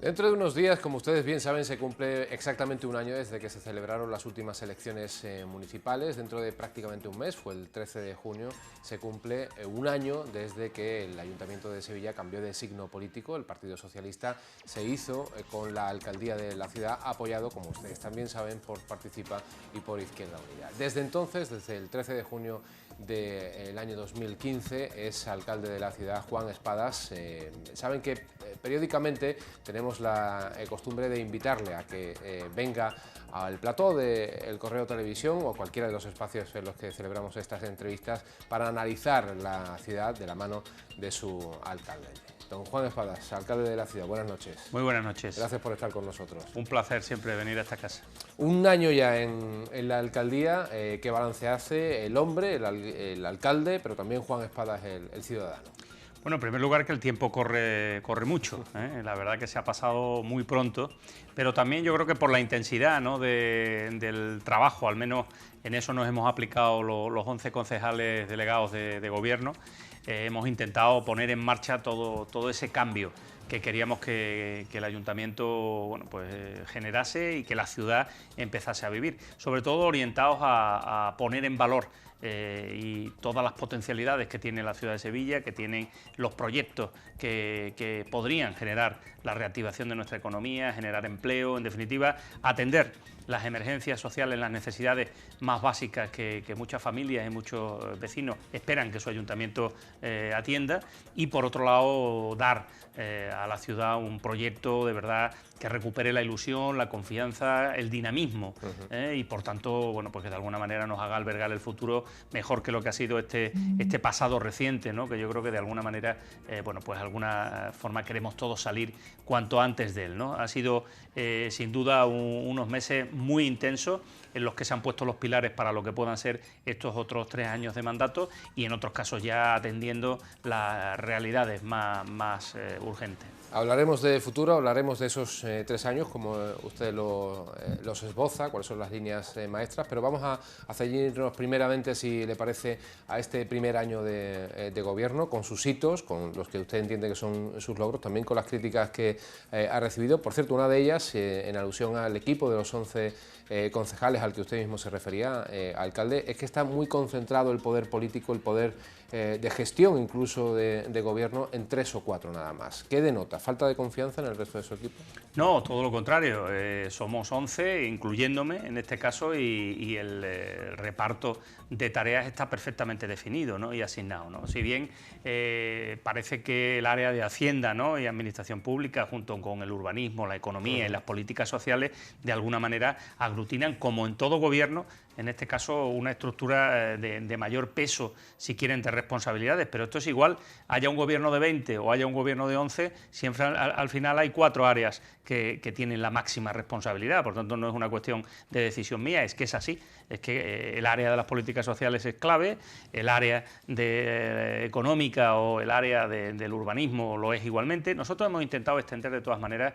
Dentro de unos días, como ustedes bien saben, se cumple exactamente un año desde que se celebraron las últimas elecciones municipales. Dentro de prácticamente un mes, fue el 13 de junio, se cumple un año desde que el Ayuntamiento de Sevilla cambió de signo político. El Partido Socialista se hizo con la alcaldía de la ciudad, apoyado, como ustedes también saben, por Participa y por Izquierda Unida. Desde entonces, desde el 13 de junio del año 2015, es alcalde de la ciudad Juan Espadas. Saben que periódicamente tenemos la costumbre de invitarle a que venga al plató del Correo Televisión o cualquiera de los espacios en los que celebramos estas entrevistas para analizar la ciudad de la mano de su alcalde. Don Juan Espadas, alcalde de la ciudad, buenas noches. Muy buenas noches. Gracias por estar con nosotros. Un placer siempre venir a esta casa. Un año ya en la alcaldía. ¿Qué balance hace el hombre, el alcalde, pero también Juan Espadas, el ciudadano? Bueno, en primer lugar que el tiempo corre mucho, ¿eh? La verdad que se ha pasado muy pronto, pero también yo creo que por la intensidad, ¿no?, del trabajo, al menos en eso nos hemos aplicado los 11 concejales delegados de gobierno. Hemos intentado poner en marcha todo ese cambio que queríamos que el ayuntamiento, bueno, pues, generase y que la ciudad empezase a vivir, sobre todo orientados a poner en valor y todas las potencialidades que tiene la ciudad de Sevilla, que tienen los proyectos que podrían generar la reactivación de nuestra economía, generar empleo, en definitiva, atender las emergencias sociales, las necesidades más básicas que muchas familias y muchos vecinos esperan que su ayuntamiento atienda, y por otro lado dar a la ciudad un proyecto de verdad que recupere la ilusión, la confianza, el dinamismo, y por tanto, bueno, pues que de alguna manera nos haga albergar el futuro mejor que lo que ha sido este pasado reciente, ¿no?, que yo creo que de alguna manera, bueno, pues de alguna forma queremos todos salir cuanto antes de él, ¿no? Ha sido sin duda unos meses muy intensos en los que se han puesto los pilares para lo que puedan ser estos otros 3 años de mandato, y en otros casos ya atendiendo las realidades más urgentes. Hablaremos de futuro, hablaremos de esos 3 años, como usted los esboza, cuáles son las líneas maestras, pero vamos a ceñirnos primeramente, si le parece, a este primer año de gobierno, con sus hitos, con los que usted entiende que son sus logros, también con las críticas que ha recibido. Por cierto, una de ellas, en alusión al equipo de los 11 concejales al que usted mismo se refería, alcalde, es que está muy concentrado el poder político, el poder de gestión incluso de gobierno, en 3 o 4 nada más. ¿Qué denota? ¿Falta de confianza en el resto de su equipo? No, todo lo contrario. Somos 11, incluyéndome en este caso, y el reparto de tareas está perfectamente definido, ¿no?, y asignado, ¿no? Si bien parece que el área de Hacienda, ¿no?, y Administración Pública, junto con el urbanismo, la economía y las políticas sociales, de alguna manera aglutinan, como en todo gobierno, en este caso una estructura de mayor peso, si quieren, de responsabilidades, pero esto es igual, haya un gobierno de 20 o haya un gobierno de 11, siempre al final hay 4 áreas que tienen la máxima responsabilidad. Por tanto, no es una cuestión de decisión mía, es que es así, es que el área de las políticas sociales es clave, el área económica o el área del urbanismo lo es igualmente. Nosotros hemos intentado extender de todas maneras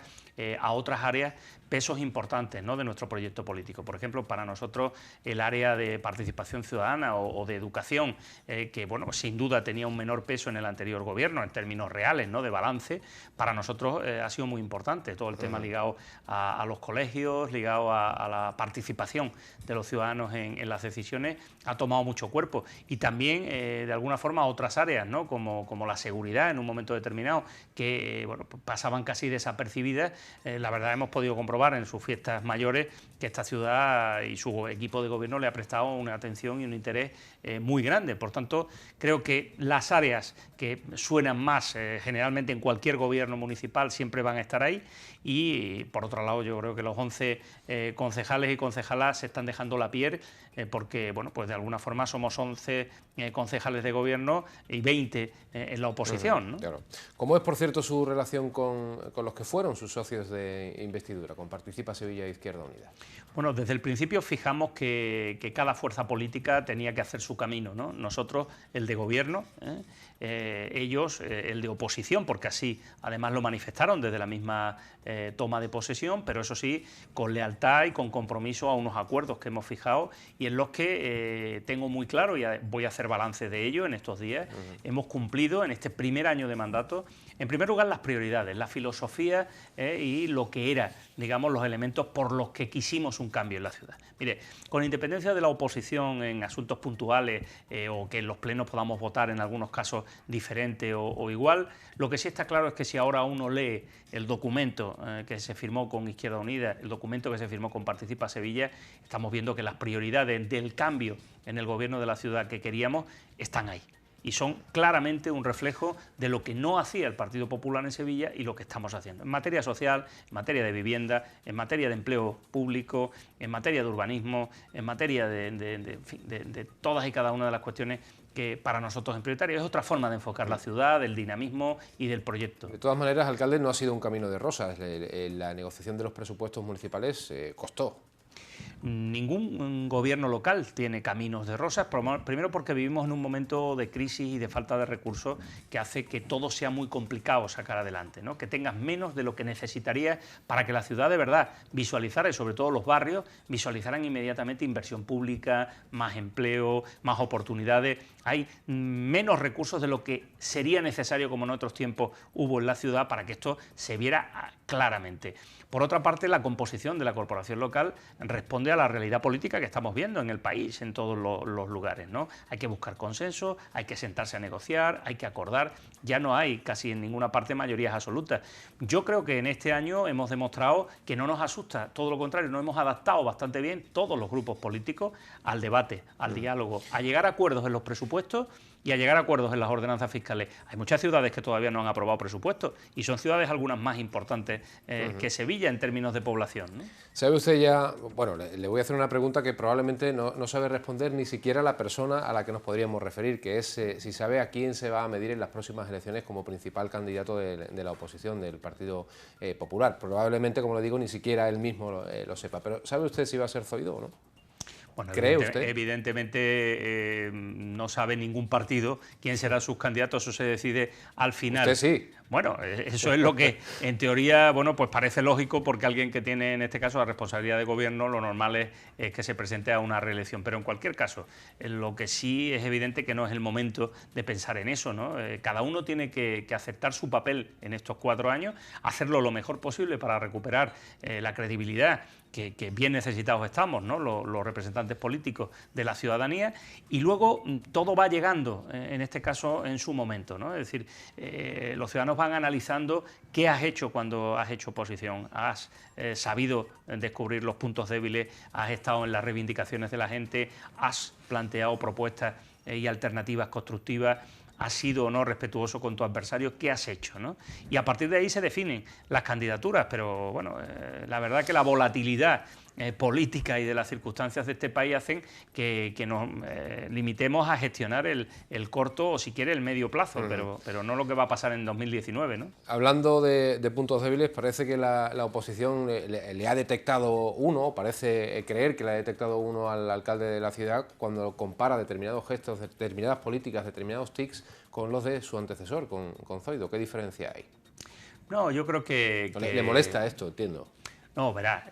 a otras áreas pesos importantes, ¿no?, de nuestro proyecto político. Por ejemplo, para nosotros el área de participación ciudadana o de educación, que, bueno, sin duda tenía un menor peso en el anterior gobierno en términos reales, ¿no?, de balance, para nosotros ha sido muy importante. Todo el tema ligado a los colegios, ligado a la participación de los ciudadanos en las decisiones, ha tomado mucho cuerpo. Y también, de alguna forma, otras áreas, ¿no?, como la seguridad en un momento determinado, que bueno, pasaban casi desapercibidas. La verdad, hemos podido comprobar en sus fiestas mayores que esta ciudad y su equipo de gobierno le ha prestado una atención y un interés muy grande. Por tanto, creo que las áreas que suenan más generalmente en cualquier gobierno municipal siempre van a estar ahí, y por otro lado yo creo que los 11 concejales y concejalas se están dejando la piel, porque, bueno, pues de alguna forma somos 11 concejales de gobierno y 20 en la oposición, ¿no? Claro. ¿Cómo es, por cierto, su relación con los que fueron sus socios de investidura, con Participa Sevilla e Izquierda Unida? Bueno, desde el principio fijamos que cada fuerza política tenía que hacer su camino, ¿no? Nosotros, el de gobierno, ellos, el de oposición, porque así además lo manifestaron desde la misma toma de posesión, pero eso sí, con lealtad y con compromiso a unos acuerdos que hemos fijado y en los que tengo muy claro, y voy a hacer balance de ello en estos días, hemos cumplido en este primer año de mandato, en primer lugar, las prioridades, la filosofía y lo que era, digamos, los elementos por los que quisimos un cambio en la ciudad. Mire, con independencia de la oposición en asuntos puntuales o que en los plenos podamos votar en algunos casos diferente o igual, lo que sí está claro es que si ahora uno lee el documento que se firmó con Izquierda Unida, el documento que se firmó con Participa Sevilla, estamos viendo que las prioridades del cambio en el gobierno de la ciudad que queríamos están ahí. Y son claramente un reflejo de lo que no hacía el Partido Popular en Sevilla y lo que estamos haciendo. En materia social, en materia de vivienda, en materia de empleo público, en materia de urbanismo, en materia de todas y cada una de las cuestiones que para nosotros es prioritaria. Es otra forma de enfocar la ciudad, del dinamismo y del proyecto. De todas maneras, alcalde, no ha sido un camino de rosas. La negociación de los presupuestos municipales costó. Ningún gobierno local tiene caminos de rosas, primero porque vivimos en un momento de crisis y de falta de recursos que hace que todo sea muy complicado sacar adelante, ¿no? Que tengas menos de lo que necesitarías para que la ciudad de verdad visualizara, y sobre todo los barrios, visualizaran inmediatamente inversión pública, más empleo, más oportunidades. Hay menos recursos de lo que sería necesario, como en otros tiempos hubo en la ciudad, para que esto se viera claramente. Por otra parte, la composición de la corporación local responde a la realidad política que estamos viendo en el país, en todos los lugares, ¿no? Hay que buscar consenso, hay que sentarse a negociar, hay que acordar. Ya no hay casi en ninguna parte mayorías absolutas. Yo creo que en este año hemos demostrado que no nos asusta, todo lo contrario, nos hemos adaptado bastante bien todos los grupos políticos al debate, al diálogo, a llegar a acuerdos en los presupuestos y a llegar a acuerdos en las ordenanzas fiscales. Hay muchas ciudades que todavía no han aprobado presupuestos y son ciudades algunas más importantes que Sevilla en términos de población, ¿no? ¿Sabe usted ya? Bueno, le voy a hacer una pregunta que probablemente no sabe responder ni siquiera la persona a la que nos podríamos referir, que es si sabe a quién se va a medir en las próximas elecciones como principal candidato de la oposición del Partido Popular. Probablemente, como le digo, ni siquiera él mismo lo sepa. Pero ¿sabe usted si va a ser Zoido o no? Bueno, ¿Cree usted? Evidentemente no sabe ningún partido quién será sus candidatos, eso se decide al final. Usted sí. Bueno, eso es lo que en teoría, bueno, pues parece lógico porque alguien que tiene en este caso la responsabilidad de gobierno, lo normal es que se presente a una reelección. Pero en cualquier caso, lo que sí es evidente que no es el momento de pensar en eso, ¿no? Cada uno tiene que aceptar su papel en estos 4 años, hacerlo lo mejor posible para recuperar la credibilidad que bien necesitados estamos, ¿no? Los representantes políticos de la ciudadanía, y luego todo va llegando, en este caso, en su momento, ¿no? Es decir, los ciudadanos van analizando qué has hecho cuando has hecho oposición, has sabido descubrir los puntos débiles, has estado en las reivindicaciones de la gente, has planteado propuestas y alternativas constructivas, has sido o no respetuoso con tu adversario, ¿qué has hecho, ¿no? Y a partir de ahí se definen las candidaturas, pero bueno, la verdad que la volatilidad política y de las circunstancias de este país hacen que nos limitemos a gestionar el corto o si quiere el medio plazo, pero no lo que va a pasar en 2019, ¿no? Hablando de puntos débiles, parece que la oposición le ha detectado uno, parece creer que le ha detectado uno al alcalde de la ciudad cuando compara determinados gestos, determinadas políticas, determinados tics con los de su antecesor, con Zoido. ¿Qué diferencia hay? No, yo creo que... ¿Le molesta esto? Entiendo. No, verá,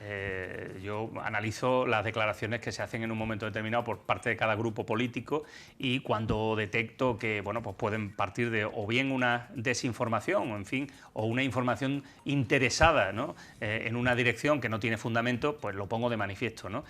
yo analizo las declaraciones que se hacen en un momento determinado por parte de cada grupo político y cuando detecto que, bueno, pues pueden partir de o bien una desinformación, o en fin, o una información interesada, ¿no? En una dirección que no tiene fundamento, pues lo pongo de manifiesto, ¿no?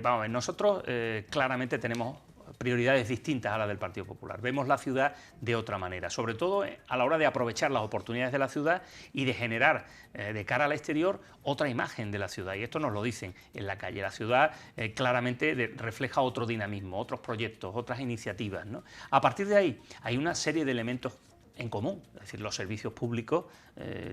Vamos a ver, nosotros claramente tenemos prioridades distintas a las del Partido Popular. Vemos la ciudad de otra manera, sobre todo a la hora de aprovechar las oportunidades de la ciudad y de generar de cara al exterior otra imagen de la ciudad. Y esto nos lo dicen en la calle. La ciudad claramente refleja otro dinamismo, otros proyectos, otras iniciativas, ¿no? A partir de ahí hay una serie de elementos en común, es decir, los servicios públicos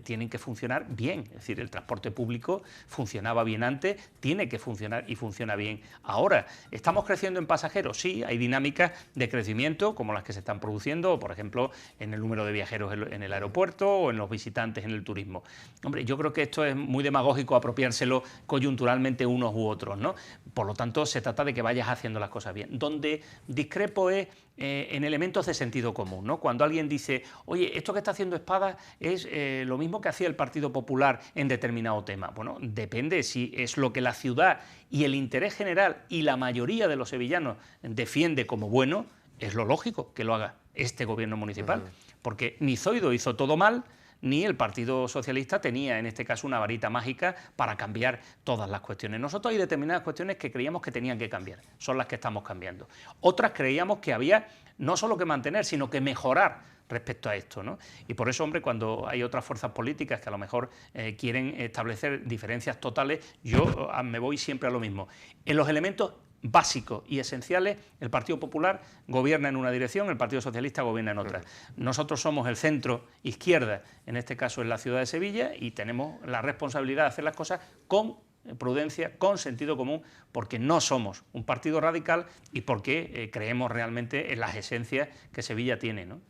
tienen que funcionar bien. Es decir, el transporte público funcionaba bien antes, tiene que funcionar y funciona bien ahora. ¿Estamos creciendo en pasajeros? Sí, hay dinámicas de crecimiento como las que se están produciendo, por ejemplo, en el número de viajeros en el aeropuerto o en los visitantes en el turismo. Hombre, yo creo que esto es muy demagógico apropiárselo coyunturalmente unos u otros, ¿no? Por lo tanto, se trata de que vayas haciendo las cosas bien. Donde discrepo es en elementos de sentido común, ¿no? Cuando alguien dice, oye, esto que está haciendo Espada es lo mismo que hacía el Partido Popular en determinado tema. Bueno, depende si es lo que la ciudad y el interés general y la mayoría de los sevillanos defiende como bueno, es lo lógico que lo haga este gobierno municipal, porque ni Zoido hizo todo mal, ni el Partido Socialista tenía, en este caso, una varita mágica para cambiar todas las cuestiones. Nosotros hay determinadas cuestiones que creíamos que tenían que cambiar, son las que estamos cambiando. Otras creíamos que había no solo que mantener, sino que mejorar respecto a esto, ¿no? Y por eso, hombre, cuando hay otras fuerzas políticas que a lo mejor quieren establecer diferencias totales, yo me voy siempre a lo mismo. En los elementos básicos y esenciales, el Partido Popular gobierna en una dirección, el Partido Socialista gobierna en otra. Nosotros somos el centro izquierda, en este caso en la ciudad de Sevilla, y tenemos la responsabilidad de hacer las cosas con prudencia, con sentido común, porque no somos un partido radical y porque creemos realmente en las esencias que Sevilla tiene, ¿no?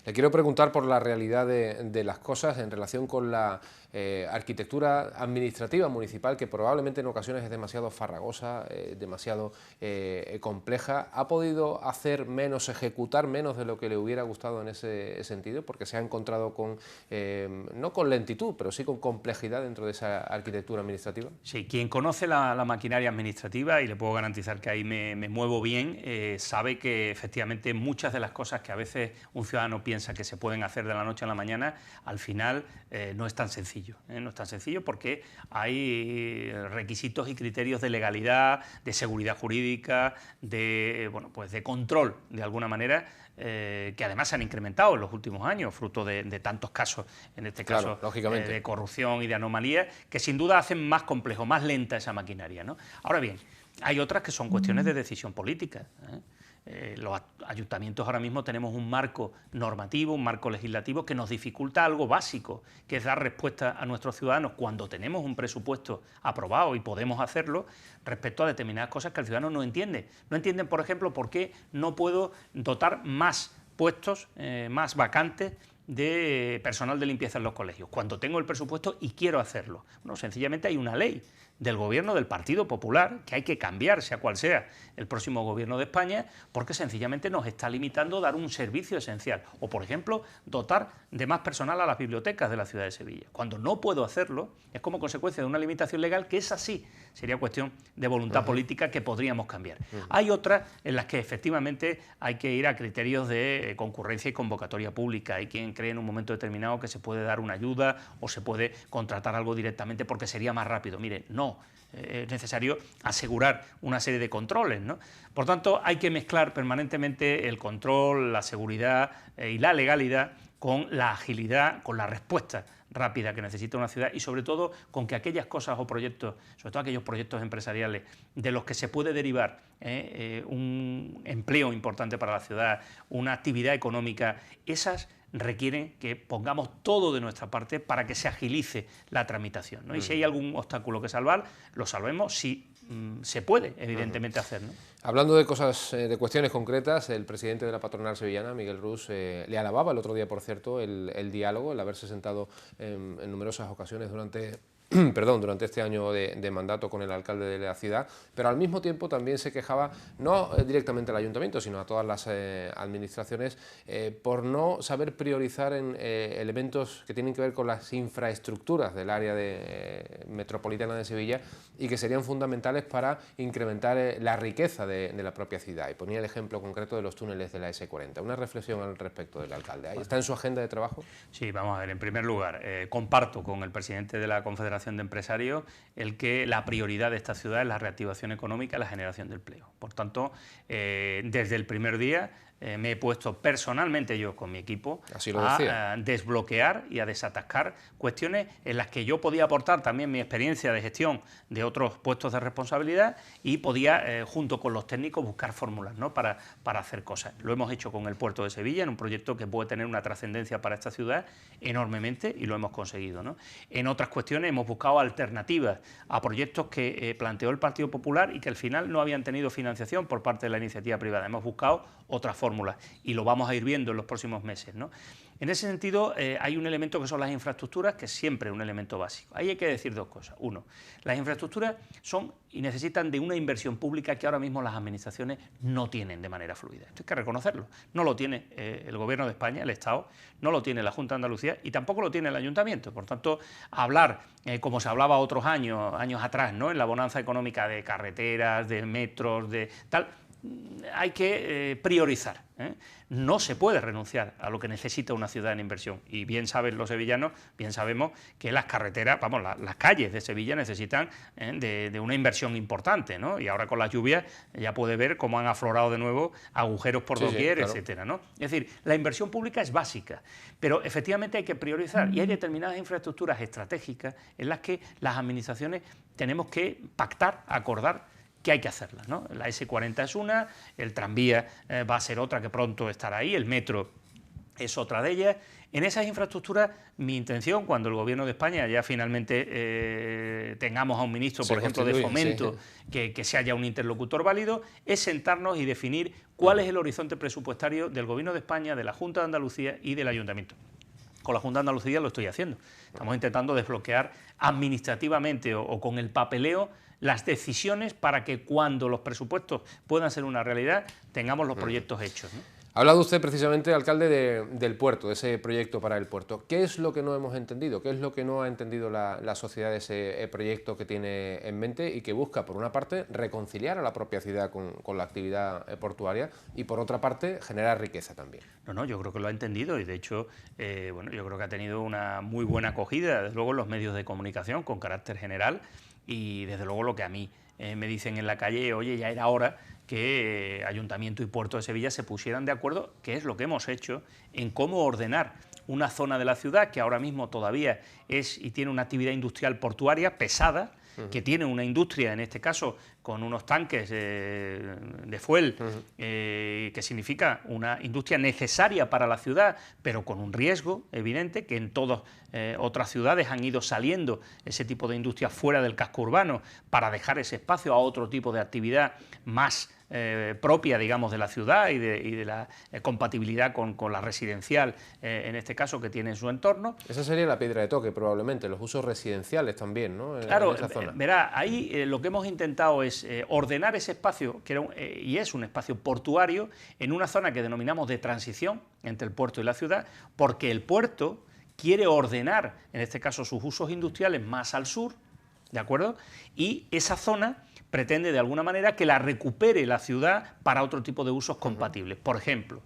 Le quiero preguntar por la realidad de las cosas en relación con la arquitectura administrativa municipal, que probablemente en ocasiones es demasiado farragosa, demasiado compleja. ¿Ha podido hacer menos, ejecutar menos de lo que le hubiera gustado en ese sentido? Porque se ha encontrado con, no con lentitud, pero sí con complejidad dentro de esa arquitectura administrativa. Sí, quien conoce la maquinaria administrativa, y le puedo garantizar que ahí me muevo bien, sabe que efectivamente muchas de las cosas que a veces un ciudadano piensa que se pueden hacer de la noche a la mañana, al final no es tan sencillo. No es tan sencillo porque hay requisitos y criterios de legalidad, de seguridad jurídica, de, bueno, pues de control, de alguna manera, que además se han incrementado en los últimos años, fruto de tantos casos, en este caso, lógicamente, de corrupción y de anomalías, que sin duda hacen más complejo, más lenta esa maquinaria, ¿no? Ahora bien, hay otras que son cuestiones de decisión política, los ayuntamientos ahora mismo tenemos un marco normativo, un marco legislativo que nos dificulta algo básico, que es dar respuesta a nuestros ciudadanos cuando tenemos un presupuesto aprobado y podemos hacerlo respecto a determinadas cosas que el ciudadano no entiende. No entienden, por ejemplo, por qué no puedo dotar más puestos, más vacantes de personal de limpieza en los colegios, cuando tengo el presupuesto y quiero hacerlo. Bueno, sencillamente hay una ley del gobierno del Partido Popular que hay que cambiar, sea cual sea el próximo gobierno de España, porque sencillamente nos está limitando a dar un servicio esencial. O, por ejemplo, dotar de más personal a las bibliotecas de la ciudad de Sevilla. Cuando no puedo hacerlo, es como consecuencia de una limitación legal que es así. Sería cuestión de voluntad política que podríamos cambiar. Hay otras en las que efectivamente hay que ir a criterios de concurrencia y convocatoria pública. Hay quien cree en un momento determinado que se puede dar una ayuda o se puede contratar algo directamente porque sería más rápido. Mire, no. Es necesario asegurar una serie de controles, ¿no? Por tanto, hay que mezclar permanentemente el control, la seguridad y la legalidad con la agilidad, con la respuesta rápida que necesita una ciudad y sobre todo con que aquellas cosas o proyectos, sobre todo aquellos proyectos empresariales de los que se puede derivar un empleo importante para la ciudad, una actividad económica, esas requieren que pongamos todo de nuestra parte para que se agilice la tramitación, ¿no? Y si hay algún obstáculo que salvar, lo salvemos si se puede, evidentemente, hacer, ¿no? Hablando de cosas, de cuestiones concretas, el presidente de la patronal sevillana, Miguel Rus, le alababa el otro día, por cierto, el diálogo, el haberse sentado en numerosas ocasiones durante este año de mandato con el alcalde de la ciudad, pero al mismo tiempo también se quejaba, no directamente al ayuntamiento, sino a todas las administraciones, por no saber priorizar en elementos que tienen que ver con las infraestructuras del área metropolitana de Sevilla y que serían fundamentales para incrementar la riqueza de la propia ciudad. Y ponía el ejemplo concreto de los túneles de la S40. Una reflexión al respecto del alcalde. ¿Está en su agenda de trabajo? Sí, vamos a ver, en primer lugar, comparto con el presidente de la Confederación de Empresarios el que la prioridad de esta ciudad es la reactivación económica y la generación de empleo. Por tanto, desde el primer día me he puesto personalmente yo con mi equipo a desbloquear y a desatascar cuestiones en las que yo podía aportar también mi experiencia de gestión de otros puestos de responsabilidad y podía, junto con los técnicos, buscar fórmulas, ¿no?, para hacer cosas. Lo hemos hecho con el puerto de Sevilla, en un proyecto que puede tener una trascendencia para esta ciudad enormemente, y lo hemos conseguido, ¿no? En otras cuestiones hemos buscado alternativas a proyectos que planteó el Partido Popular y que al final no habían tenido financiación por parte de la iniciativa privada. Hemos buscado otras fórmulas y lo vamos a ir viendo en los próximos meses, ¿no? En ese sentido, hay un elemento que son las infraestructuras, que es siempre un elemento básico. Ahí hay que decir dos cosas. Uno, las infraestructuras son y necesitan de una inversión pública que ahora mismo las administraciones no tienen de manera fluida. Esto hay que reconocerlo. No lo tiene el Gobierno de España, el Estado, no lo tiene la Junta de Andalucía y tampoco lo tiene el Ayuntamiento. Por tanto, hablar, como se hablaba otros años atrás, ¿no?, en la bonanza económica, de carreteras, de metros, de tal, hay que priorizar, ¿eh? No se puede renunciar a lo que necesita una ciudad en inversión. Y bien saben los sevillanos, bien sabemos que las carreteras, vamos, las calles de Sevilla necesitan de una inversión importante, ¿no? Y ahora con las lluvias ya puede ver cómo han aflorado de nuevo agujeros por doquier, claro, etcétera, ¿no? Es decir, la inversión pública es básica, pero efectivamente hay que priorizar y hay determinadas infraestructuras estratégicas en las que las administraciones tenemos que pactar, acordar que hay que hacerlas, ¿no? La S40 es una, el tranvía va a ser otra que pronto estará ahí, el metro es otra de ellas. En esas infraestructuras, mi intención, cuando el Gobierno de España ya finalmente tengamos a un ministro, por ejemplo, de Fomento, sí, que sea ya un interlocutor válido, es sentarnos y definir cuál es el horizonte presupuestario del Gobierno de España, de la Junta de Andalucía y del Ayuntamiento. Con la Junta de Andalucía lo estoy haciendo. Estamos intentando desbloquear administrativamente o con el papeleo las decisiones para que cuando los presupuestos puedan ser una realidad tengamos los proyectos hechos, ¿no? Ha hablado usted precisamente, alcalde, del puerto, de ese proyecto para el puerto. ¿Qué es lo que no hemos entendido? ¿Qué es lo que no ha entendido la sociedad de ese proyecto que tiene en mente y que busca, por una parte, reconciliar a la propia ciudad con la actividad portuaria y, por otra parte, generar riqueza también? No, yo creo que lo ha entendido y, de hecho, bueno, yo creo que ha tenido una muy buena acogida, desde luego, en los medios de comunicación con carácter general y, desde luego, lo que a mí me dicen en la calle, oye, ya era hora que Ayuntamiento y Puerto de Sevilla se pusieran de acuerdo, que es lo que hemos hecho, en cómo ordenar una zona de la ciudad que ahora mismo todavía es y tiene una actividad industrial portuaria pesada, que tiene una industria, en este caso, con unos tanques de fuel, que significa una industria necesaria para la ciudad, pero con un riesgo evidente, que en todas otras ciudades han ido saliendo ese tipo de industria fuera del casco urbano para dejar ese espacio a otro tipo de actividad más propia, digamos, de la ciudad y de la compatibilidad con la residencial, en este caso, que tiene en su entorno. Esa sería la piedra de toque, probablemente, los usos residenciales también, ¿no? Claro, en esa zona. Verá, ahí lo que hemos intentado es ordenar ese espacio, que era y es un espacio portuario, en una zona que denominamos de transición entre el puerto y la ciudad, porque el puerto quiere ordenar, en este caso, sus usos industriales más al sur, ¿de acuerdo? Y esa zona pretende, de alguna manera, que la recupere la ciudad para otro tipo de usos compatibles. Por ejemplo,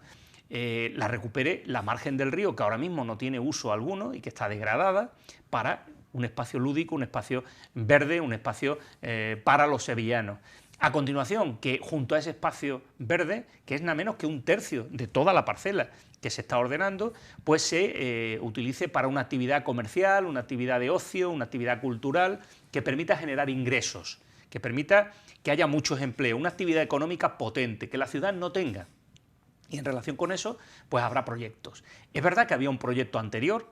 la recupere la margen del río, que ahora mismo no tiene uso alguno y que está degradada, para un espacio lúdico, un espacio verde, un espacio para los sevillanos. A continuación, que junto a ese espacio verde, que es nada menos que un tercio de toda la parcela que se está ordenando, pues se utilice para una actividad comercial, una actividad de ocio, una actividad cultural, que permita generar ingresos, que permita que haya muchos empleos, una actividad económica potente, que la ciudad no tenga. Y en relación con eso, pues habrá proyectos. Es verdad que había un proyecto anterior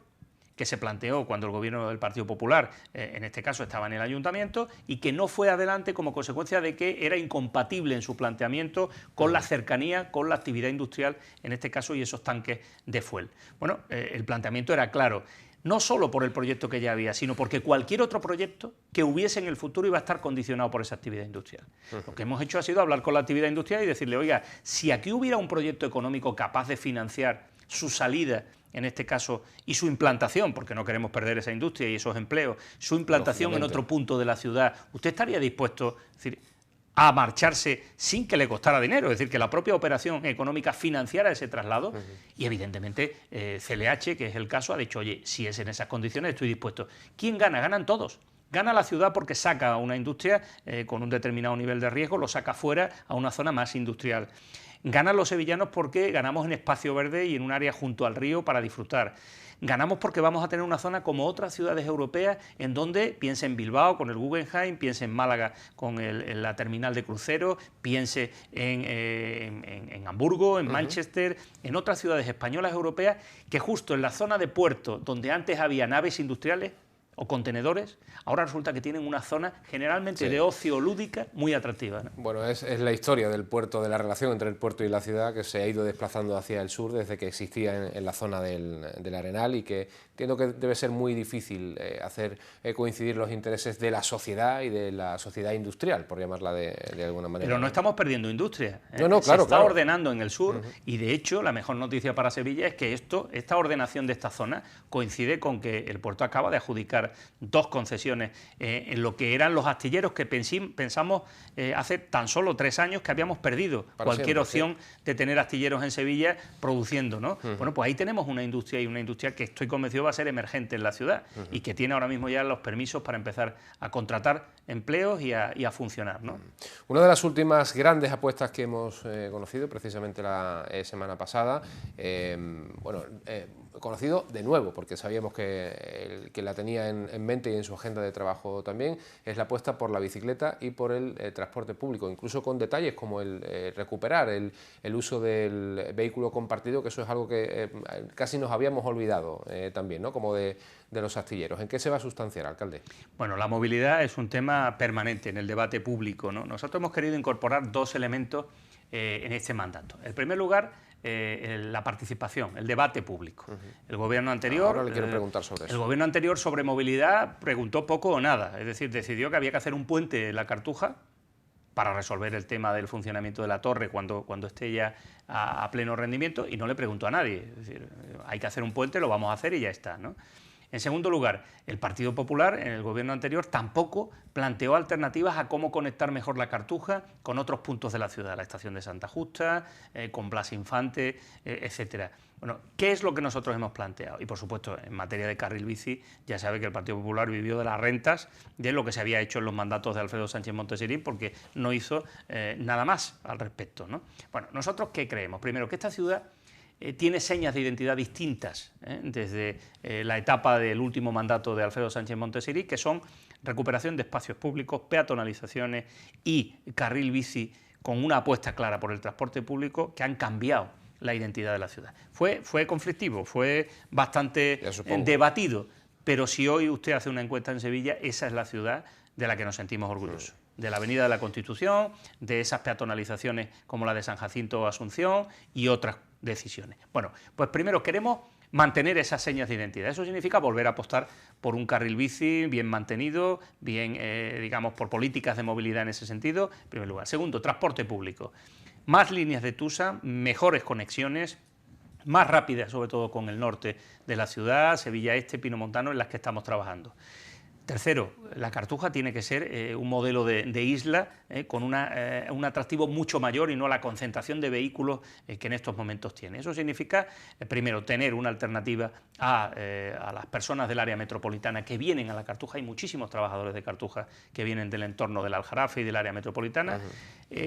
que se planteó cuando el Gobierno del Partido Popular, en este caso, estaba en el Ayuntamiento, y que no fue adelante como consecuencia de que era incompatible en su planteamiento con la cercanía, con la actividad industrial, en este caso, y esos tanques de fuel. Bueno, el planteamiento era claro, no solo por el proyecto que ya había, sino porque cualquier otro proyecto que hubiese en el futuro iba a estar condicionado por esa actividad industrial. Lo que hemos hecho ha sido hablar con la actividad industrial y decirle, oiga, si aquí hubiera un proyecto económico capaz de financiar su salida, en este caso, y su implantación, porque no queremos perder esa industria y esos empleos, su implantación en otro punto de la ciudad, ¿usted estaría dispuesto, es decir, a marcharse sin que le costara dinero? Es decir, que la propia operación económica financiara ese traslado. Y evidentemente CLH, que es el caso, ha dicho, oye, si es en esas condiciones estoy dispuesto. ¿Quién gana? Ganan todos. Gana la ciudad porque saca una industria con un determinado nivel de riesgo, lo saca fuera a una zona más industrial. Ganan los sevillanos porque ganamos en espacio verde y en un área junto al río para disfrutar. Ganamos porque vamos a tener una zona como otras ciudades europeas en donde piense en Bilbao con el Guggenheim, piense en Málaga con la terminal de cruceros, piense en Hamburgo, en Manchester, en otras ciudades españolas europeas que justo en la zona de puerto donde antes había naves industriales o contenedores, ahora resulta que tienen una zona generalmente de ocio lúdica muy atractiva, ¿no? Bueno, es la historia del puerto, de la relación entre el puerto y la ciudad, que se ha ido desplazando hacia el sur desde que existía en la zona del Arenal, y que entiendo que debe ser muy difícil hacer coincidir los intereses de la sociedad y de la sociedad industrial, por llamarla de alguna manera. Pero no estamos perdiendo industria. No, se está ordenando en el sur y de hecho la mejor noticia para Sevilla es que esta ordenación de esta zona coincide con que el puerto acaba de adjudicar 2 concesiones en lo que eran los astilleros que pensamos hace tan solo 3 años que habíamos perdido cualquier opción de tener astilleros en Sevilla produciendo, ¿no? Bueno, pues ahí tenemos una industria, y una industria que estoy convencido va a ser emergente en la ciudad y que tiene ahora mismo ya los permisos para empezar a contratar empleos y a funcionar, ¿no? Una de las últimas grandes apuestas que hemos conocido precisamente la semana pasada, conocido de nuevo, porque sabíamos que la tenía en mente y en su agenda de trabajo también, es la apuesta por la bicicleta y por el transporte público, incluso con detalles como el recuperar el uso del vehículo compartido, que eso es algo que casi nos habíamos olvidado también, ¿no? Como de los astilleros. ¿En qué se va a sustanciar, alcalde? Bueno, la movilidad es un tema permanente en el debate público, ¿no? Nosotros hemos querido incorporar 2 elementos en este mandato. En primer lugar, la participación, el debate público. El gobierno anterior... Ahora le quiero preguntar sobre eso. El gobierno anterior sobre movilidad preguntó poco o nada, es decir, decidió que había que hacer un puente en la Cartuja para resolver el tema del funcionamiento de la torre cuando esté ya a pleno rendimiento, y no le preguntó a nadie. Es decir, hay que hacer un puente, lo vamos a hacer y ya está, ¿no? En segundo lugar, el Partido Popular en el gobierno anterior tampoco planteó alternativas a cómo conectar mejor la Cartuja con otros puntos de la ciudad, la estación de Santa Justa, con Blas Infante, etcétera. Bueno, ¿qué es lo que nosotros hemos planteado? Y por supuesto, en materia de carril bici, ya sabe que el Partido Popular vivió de las rentas de lo que se había hecho en los mandatos de Alfredo Sánchez Montesirín, porque no hizo nada más al respecto, ¿no? Bueno, ¿nosotros qué creemos? Primero, que esta ciudad tiene señas de identidad distintas desde la etapa del último mandato de Alfredo Sánchez Montesirí, que son recuperación de espacios públicos, peatonalizaciones y carril bici con una apuesta clara por el transporte público, que han cambiado la identidad de la ciudad. Fue conflictivo, fue bastante debatido, pero si hoy usted hace una encuesta en Sevilla, esa es la ciudad de la que nos sentimos orgullosos. De la Avenida de la Constitución, de esas peatonalizaciones como la de San Jacinto o Asunción y otras decisiones. Bueno, pues primero queremos mantener esas señas de identidad. Eso significa volver a apostar por un carril bici bien mantenido, bien, digamos, por políticas de movilidad en ese sentido, en primer lugar. Segundo, transporte público. Más líneas de TUSA, mejores conexiones, más rápidas, sobre todo con el norte de la ciudad, Sevilla Este, Pinomontano, en las que estamos trabajando. Tercero, la Cartuja tiene que ser un modelo de isla con un atractivo mucho mayor y no la concentración de vehículos que en estos momentos tiene. Eso significa, primero, tener una alternativa a las personas del área metropolitana que vienen a la Cartuja. Hay muchísimos trabajadores de Cartuja que vienen del entorno del Aljarafe y del área metropolitana.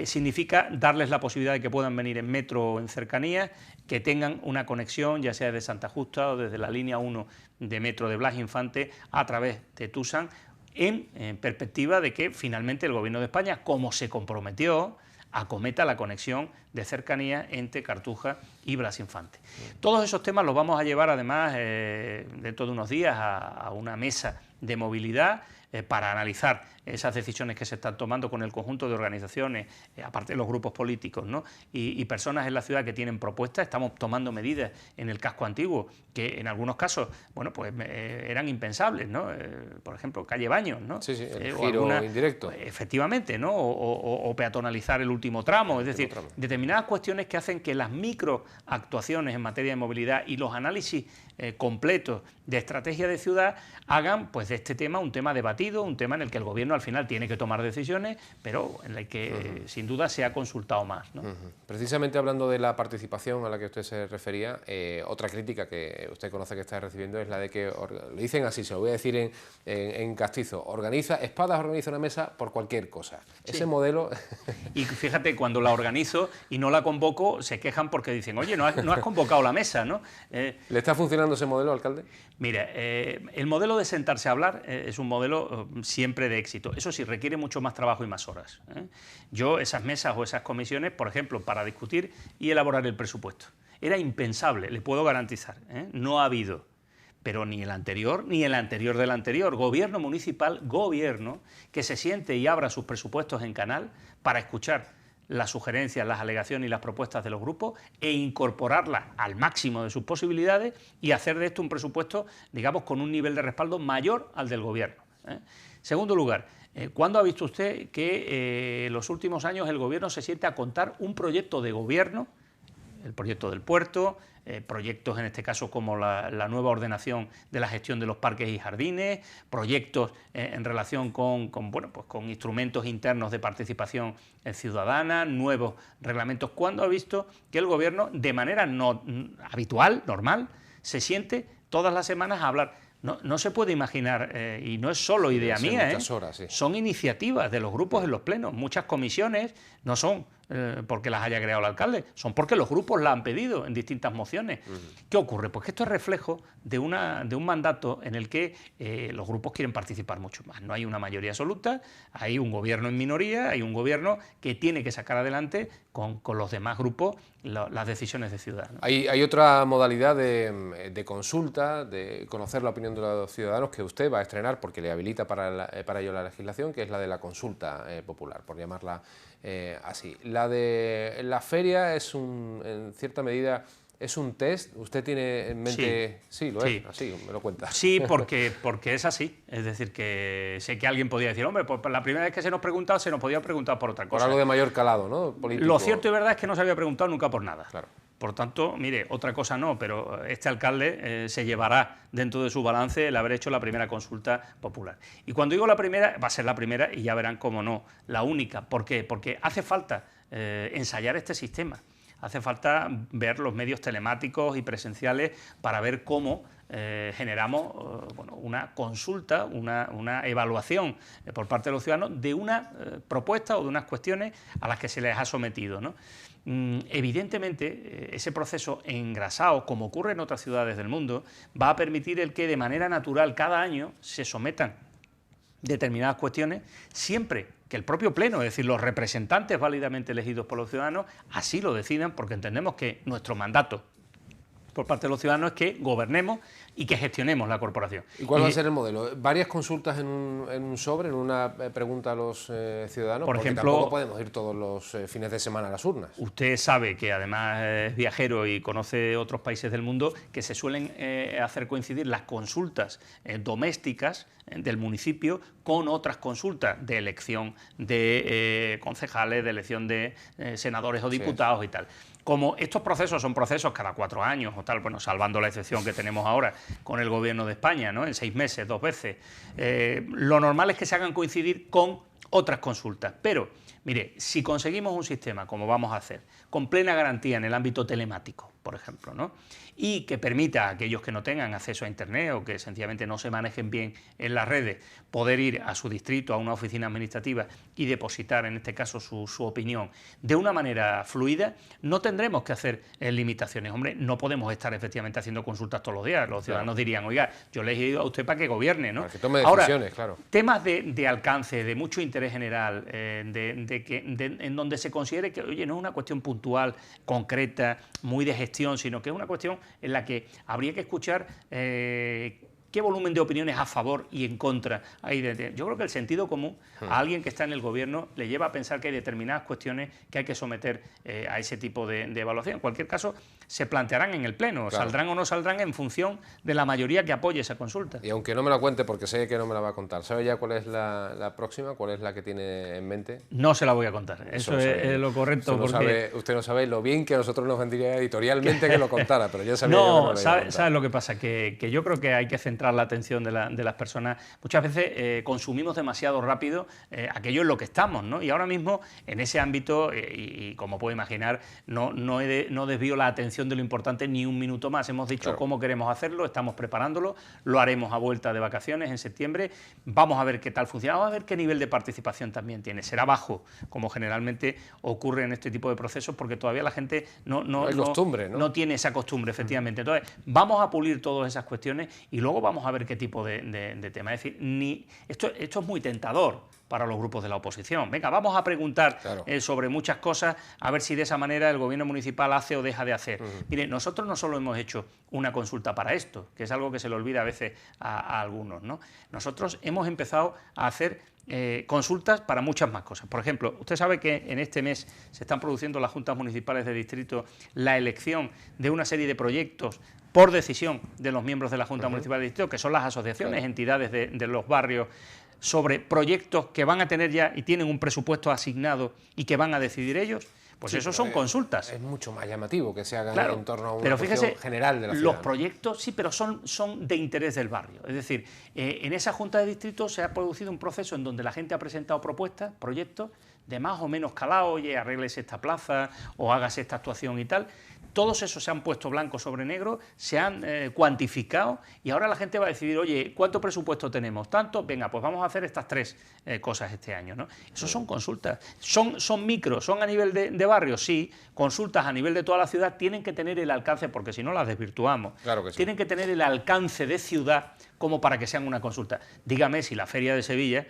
Significa darles la posibilidad de que puedan venir en metro o en cercanías, que tengan una conexión, ya sea de Santa Justa o desde la línea 1 de metro de Blas Infante a través de Tusan, en perspectiva de que finalmente el Gobierno de España, como se comprometió, acometa la conexión de cercanía entre Cartuja y Blas Infante. Todos esos temas los vamos a llevar además dentro de unos días a una mesa de movilidad para analizar esas decisiones que se están tomando con el conjunto de organizaciones, aparte de los grupos políticos, ¿no? y personas en la ciudad que tienen propuestas. Estamos tomando medidas en el casco antiguo que en algunos casos, bueno, pues eran impensables, ¿no? Por ejemplo, calle Baños, ¿no? Sí, el giro indirecto. Efectivamente, ¿no? O peatonalizar el último tramo, es decir, determinadas cuestiones que hacen que las microactuaciones en materia de movilidad y los análisis completos de estrategia de ciudad hagan pues de este tema un tema debatido debatido, un tema en el que el Gobierno al final tiene que tomar decisiones, pero en el que sin duda se ha consultado más, ¿no? Precisamente hablando de la participación a la que usted se refería, otra crítica que usted conoce que está recibiendo es la de que, lo dicen así, se lo voy a decir en castizo, Espadas organiza una mesa por cualquier cosa. Sí. Ese modelo... Y fíjate, cuando la organizo y no la convoco, se quejan porque dicen, oye, no has convocado la mesa, ¿no? ¿Le está funcionando ese modelo, alcalde? Mira, el modelo de sentarse a hablar es un modelo siempre de éxito. Eso sí, requiere mucho más trabajo y más horas. Yo, esas mesas o esas comisiones, por ejemplo, para discutir y elaborar el presupuesto, era impensable, le puedo garantizar. No ha habido, pero ni el anterior ni el anterior del anterior, gobierno municipal, gobierno, que se siente y abra sus presupuestos en canal para escuchar las sugerencias, las alegaciones y las propuestas de los grupos e incorporarlas al máximo de sus posibilidades y hacer de esto un presupuesto, digamos, con un nivel de respaldo mayor al del Gobierno. Segundo lugar, ¿cuándo ha visto usted que en los últimos años el Gobierno se siente a contar un proyecto de Gobierno, el proyecto del puerto, proyectos en este caso como la nueva ordenación de la gestión de los parques y jardines, proyectos en relación con instrumentos internos de participación ciudadana, nuevos reglamentos? ¿Cuándo ha visto que el Gobierno, de manera habitual, normal, se siente todas las semanas a hablar? No se puede imaginar, y no es solo idea mía, horas, sí. Son iniciativas de los grupos en los plenos. Muchas comisiones no son porque las haya creado el alcalde, son porque los grupos las han pedido en distintas mociones. ¿Qué ocurre? Pues que esto es reflejo de un mandato en el que los grupos quieren participar mucho más. No hay una mayoría absoluta, hay un gobierno en minoría, hay un gobierno que tiene que sacar adelante con los demás grupos las decisiones de ciudad, ¿no? Hay otra modalidad de consulta, de conocer la opinión de los ciudadanos que usted va a estrenar porque le habilita para ello la legislación, que es la de la consulta popular, por llamarla así. La de la feria es en cierta medida, es un test. ¿Usted tiene en mente...? Sí, lo es, así me lo cuenta. Sí, porque es así. Es decir, que sé que alguien podría decir, hombre, pues la primera vez que se nos preguntaba, se nos podía preguntar por otra cosa. Por algo de mayor calado, ¿no? Político. Lo cierto y verdad es que no se había preguntado nunca por nada. Claro. Por tanto, mire, otra cosa no, pero este alcalde se llevará dentro de su balance el haber hecho la primera consulta popular. Y cuando digo la primera, va a ser la primera y ya verán cómo no, la única. ¿Por qué? Porque hace falta ensayar este sistema. Hace falta ver los medios telemáticos y presenciales para ver cómo generamos una consulta, una evaluación por parte de los ciudadanos de una propuesta o de unas cuestiones a las que se les ha sometido, ¿no? Evidentemente, ese proceso engrasado, como ocurre en otras ciudades del mundo, va a permitir el que de manera natural cada año se sometan determinadas cuestiones, siempre que el propio Pleno, es decir, los representantes válidamente elegidos por los ciudadanos, así lo decidan, porque entendemos que nuestro mandato por parte de los ciudadanos es que gobernemos y que gestionemos la corporación. ¿Y cuál va a ser el modelo? ¿Varias consultas en un sobre, en una pregunta a los ciudadanos? Por porque ejemplo, tampoco podemos ir todos los fines de semana a las urnas. Usted sabe que además es viajero y conoce otros países del mundo que se suelen hacer coincidir las consultas domésticas del municipio con otras consultas de elección de concejales, de elección de senadores o diputados y tal. Como estos procesos son procesos cada 4 años o tal, bueno, salvando la excepción que tenemos ahora con el Gobierno de España, ¿no? En 6 meses, 2 veces, lo normal es que se hagan coincidir con otras consultas. Pero, mire, si conseguimos un sistema, como vamos a hacer, con plena garantía en el ámbito telemático, por ejemplo, ¿no? Y que permita a aquellos que no tengan acceso a Internet o que sencillamente no se manejen bien en las redes, poder ir a su distrito, a una oficina administrativa y depositar, en este caso, su opinión de una manera fluida, no tendremos que hacer limitaciones. Hombre, no podemos estar efectivamente haciendo consultas todos los días. Los ciudadanos dirían, oiga, yo le he ido a usted para que gobierne, ¿no? Para que tome decisiones. Ahora, claro. Temas de alcance, de mucho interés general, en donde se considere que, oye, no es una cuestión puntual, concreta, muy de gestión, sino que es una cuestión en la que habría que escuchar qué volumen de opiniones a favor y en contra hay. Yo creo que el sentido común a alguien que está en el gobierno le lleva a pensar que hay determinadas cuestiones que hay que someter a ese tipo de evaluación. En cualquier caso, se plantearán en el Pleno, claro. Saldrán o no saldrán en función de la mayoría que apoye esa consulta. Y aunque no me la cuente, porque sé que no me la va a contar, ¿sabe ya cuál es la próxima? ¿Cuál es la que tiene en mente? No se la voy a contar, eso es lo correcto. Usted no sabe lo bien que a nosotros nos vendría editorialmente que lo contara, pero ya sabía no, que no ¿sabes lo que pasa? Que yo creo que hay que centrar centrar la atención de las personas. Muchas veces consumimos demasiado rápido aquello en lo que estamos, ¿no? Y ahora mismo en ese ámbito, y como puede imaginar, no desvío la atención de lo importante ni un minuto más. Hemos dicho cómo queremos hacerlo, estamos preparándolo, lo haremos a vuelta de vacaciones en septiembre, vamos a ver qué tal funciona, vamos a ver qué nivel de participación también tiene. Será bajo, como generalmente ocurre en este tipo de procesos, porque todavía la gente no tiene esa costumbre, efectivamente. Entonces, vamos a pulir todas esas cuestiones y luego vamos a ver qué tipo de tema. Es decir, esto es muy tentador para los grupos de la oposición. Venga, vamos a preguntar sobre muchas cosas, a ver si de esa manera el gobierno municipal hace o deja de hacer. Mire, nosotros no solo hemos hecho una consulta para esto, que es algo que se le olvida a veces a algunos, ¿no? Nosotros hemos empezado a hacer consultas para muchas más cosas. Por ejemplo, usted sabe que en este mes se están produciendo las juntas municipales de distrito la elección de una serie de proyectos por decisión de los miembros de la Junta Municipal de Distrito, que son las asociaciones, entidades de los barrios, sobre proyectos que van a tener ya y tienen un presupuesto asignado y que van a decidir ellos. Pues eso son consultas. Es mucho más llamativo que se hagan en torno a una pero fíjese, general de la ciudad. Los proyectos, sí, pero son de interés del barrio. Es decir, en esa Junta de Distrito se ha producido un proceso en donde la gente ha presentado propuestas, proyectos, de más o menos calado, oye, arréglese esta plaza o hágase esta actuación y tal. Todos esos se han puesto blanco sobre negro, se han cuantificado y ahora la gente va a decidir, oye, ¿cuánto presupuesto tenemos? ¿Tanto? Venga, pues vamos a hacer estas tres cosas este año, ¿no? Eso son consultas, son micros, son a nivel de barrio, sí, consultas a nivel de toda la ciudad tienen que tener el alcance, porque si no las desvirtuamos, claro que sí. Tienen que tener el alcance de ciudad como para que sean una consulta. Dígame si la Feria de Sevilla